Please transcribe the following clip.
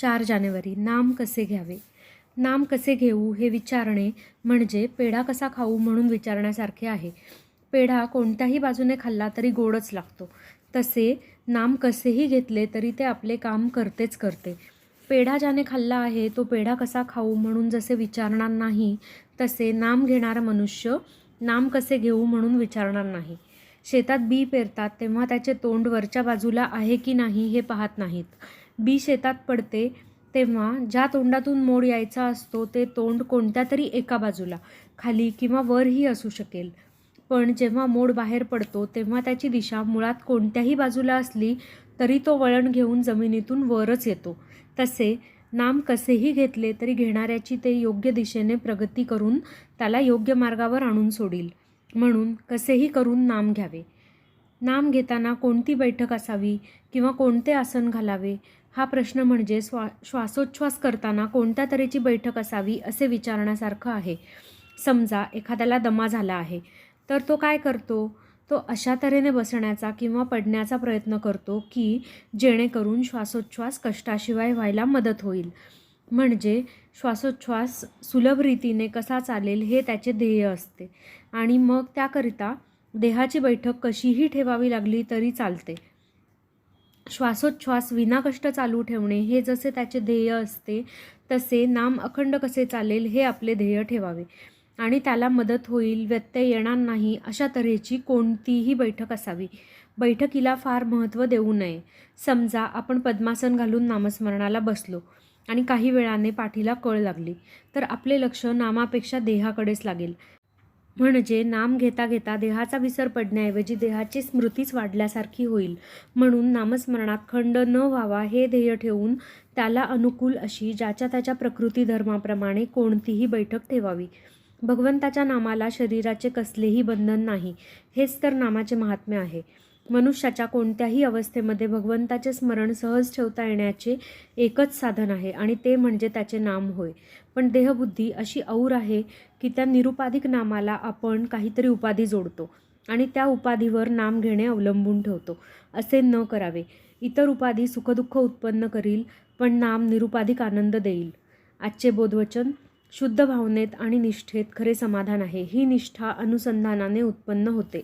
4 जानेवारी. नाम कसे घ्यावे? नाम कसे घेऊ हे विचारणे म्हणजे पेढा कसा खाऊ म्हणून विचारण्यासारखे आहे. पेढा कोणत्याही बाजूने खाल्ला तरी गोडच लागतो. तसे नाम कसेही घेतले तरी ते आपले काम करतेच करते. पेढा ज्याने खाल्ला आहे तो पेढा कसा खाऊ म्हणून जसे विचारणार नाही, तसे नाम घेणारा मनुष्य नाम कसे घेऊ म्हणून विचारणार नाही. शेतात बी पेरतात तेव्हा त्याचे तोंड वरच्या बाजूला आहे की नाही हे पाहत नाहीत. बी शेतात पडते तेव्हा ज्या तोंडातून मोड यायचा असतो ते तोंड कोणत्या तरी एका बाजूला, खाली किंवा वरही असू शकेल. पण जेव्हा मोड बाहेर पडतो तेव्हा त्याची दिशा मुळात कोणत्याही बाजूला असली तरी तो वळण घेऊन जमिनीतून वरच येतो. तसे नाम कसेही घेतले तरी घेणाऱ्याची ते योग्य दिशेने प्रगती करून त्याला योग्य मार्गावर आणून सोडील. म्हणून कसेही करून नाम घ्यावे. नाम घेताना कोणती बैठक असावी किंवा कोणते आसन घालावे हा प्रश्न म्हणजे श्वासोच्छ्वास करताना कोणत्या तऱ्हेची बैठक असावी असे विचारण्यासारखं आहे. समजा एखाद्याला दमा झाला आहे तर तो काय करतो? तो अशा तऱ्हेने बसण्याचा किंवा पडण्याचा प्रयत्न करतो की जेणेकरून श्वासोच्छ्वास कष्टाशिवाय व्हायला मदत होईल. म्हणजे श्वासोच्छ्वास सुलभ रीतीने कसा चालेल हे त्याचे ध्येय असते आणि मग त्याकरिता देहाची बैठक कशीही ठेवावी लागली तरी चालते. श्वासोच्छ्वास विनाकष्ट चालू ठेवणे हे जसे त्याचे ध्येय असते तसे नाम अखंड कसे चालेल हे आपले ध्येय ठेवावे आणि त्याला मदत होईल, व्यत्यय येणार नाही अशा तऱ्हेची कोणतीही बैठक असावी. बैठकीला फार महत्त्व देऊ नये. समजा आपण पद्मासन घालून नामस्मरणाला बसलो आणि काही वेळाने पाठीला कळ लागली तर आपले लक्ष नामापेक्षा देहाकडेच लागेल. म्हणजे नाम घेता घेता देहाचा विसर पडण्याऐवजी देहाची स्मृतीच वाढल्यासारखी होईल. म्हणून नामस्मरणात खंड न व्हावा हे ध्येय ठेवून त्याला अनुकूल अशी ज्याच्या त्याच्या प्रकृती धर्माप्रमाणे कोणतीही बैठक ठेवावी. भगवंताच्या नामाला शरीराचे कसलेही बंधन नाही. हेच तर नामाचे महात्म्य आहे. मनुष्याच्या कोणत्याही अवस्थेमध्ये भगवंताचे स्मरण सहज ठेवता येण्याचे एकच साधन आहे आणि ते म्हणजे त्याचे नाम होय. पण देहबुद्धी अशी और आहे की त्या निरुपाधिक नामाला आपण काहीतरी उपाधी जोडतो आणि त्या उपाधीवर नाम घेणे अवलंबून ठेवतो. असे न करावे. इतर उपाधी सुखदुःख उत्पन्न करील पण नाम निरुपाधिक आनंद देईल. आजचे बोधवचन. शुद्ध भावनेत आणि निष्ठेत खरे समाधान आहे. ही निष्ठा अनुसंधानाने उत्पन्न होते.